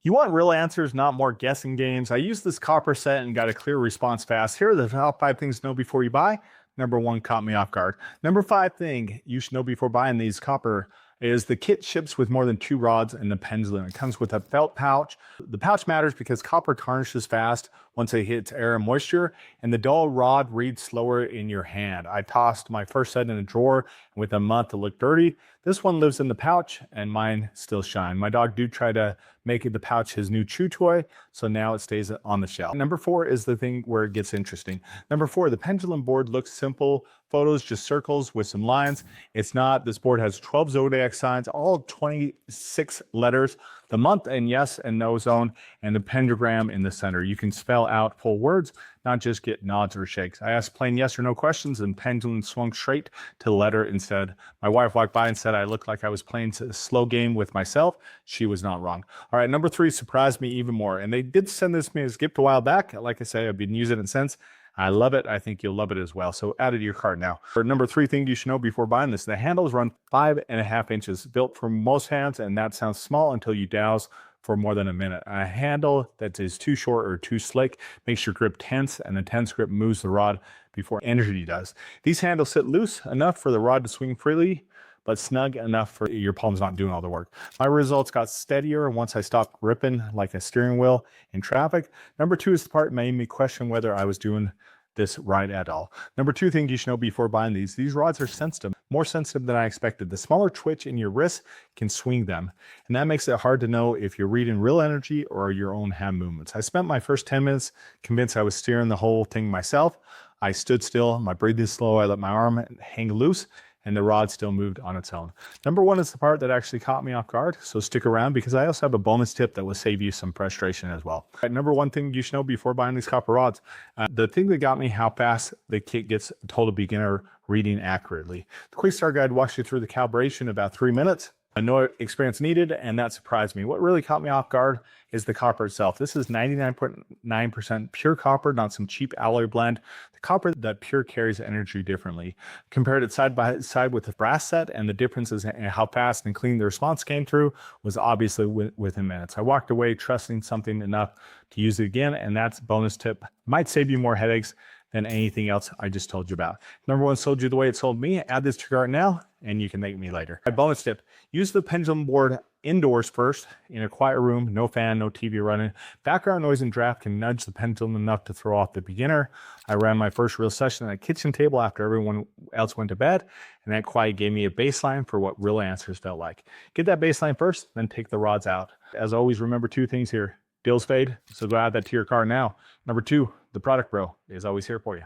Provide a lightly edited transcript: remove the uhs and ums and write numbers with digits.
You want real answers, not more guessing games. I used this copper set and got a clear response fast. Here are the top 5 things to know before you buy. Number 1 caught me off guard. Number 5 thing you should know before buying these copper is the kit ships with more than 2 rods and a pendulum. It comes with a felt pouch. The pouch matters because copper tarnishes fast once it hits air and moisture, and the dull rod reads slower in your hand. I tossed my first set in a drawer, and within a month it looked dirty. This one lives in the pouch, and mine still shine. My dog do try to make the pouch his new chew toy, so now it stays on the shelf. Number 4 is the thing where it gets interesting. Number 4, the pendulum board looks simple. Photos, just circles with some lines. It's not. This board has 12 zodiac signs, all 26 letters, the month and yes and no zone, and the pentagram in the center. You can spell out full words, not just get nods or shakes. I asked plain yes or no questions, and pendulum swung straight to the letter instead. My wife walked by and said I looked like I was playing a slow game with myself. She was not wrong. All right, number 3 surprised me even more, and they did send this to me as a gift a while back. Like I say, I've been using it since. I love it. I think you'll love it as well. So add it to your cart now. For number 3 thing you should know before buying this, the handles run 5.5 inches, built for most hands, and that sounds small until you douse for more than a minute. A handle that is too short or too slick makes your grip tense, and the tense grip moves the rod before energy does. These handles sit loose enough for the rod to swing freely, but snug enough for your palms not doing all the work. My results got steadier once I stopped gripping like a steering wheel in traffic. Number 2 is the part that made me question whether I was doing this right at all. Number 2 thing you should know before buying these rods are sensitive, more sensitive than I expected. The smaller twitch in your wrist can swing them, and that makes it hard to know if you're reading real energy or your own hand movements. I spent my first 10 minutes convinced I was steering the whole thing myself. I stood still, my breathing slow, I let my arm hang loose, and the rod still moved on its own. Number 1 is the part that actually caught me off guard, so stick around because I also have a bonus tip that will save you some frustration as well. All right, number 1 thing you should know before buying these copper rods, the thing that got me how fast the kit gets told a beginner reading accurately. The quick start guide walks you through the calibration in about 3 minutes. No experience needed, and that surprised me. What really caught me off guard is the copper itself. This is 99.9% pure copper, not some cheap alloy blend. The copper that pure carries energy differently. Compared it side by side with the brass set, and the differences in how fast and clean the response came through was obviously within minutes. I walked away trusting something enough to use it again, and that's a bonus tip. Might save you more headaches than anything else I just told you about. Number 1 sold you the way it sold me. Add this to your cart now, and you can thank me later. My bonus tip, use the pendulum board indoors first, in a quiet room, no fan, no TV running. Background noise and draft can nudge the pendulum enough to throw off the beginner. I ran my first real session at a kitchen table after everyone else went to bed, and that quiet gave me a baseline for what real answers felt like. Get that baseline first, then take the rods out. As always, remember 2 things here. Deals fade, so go add that to your cart now. Number 2, the product bro is always here for you.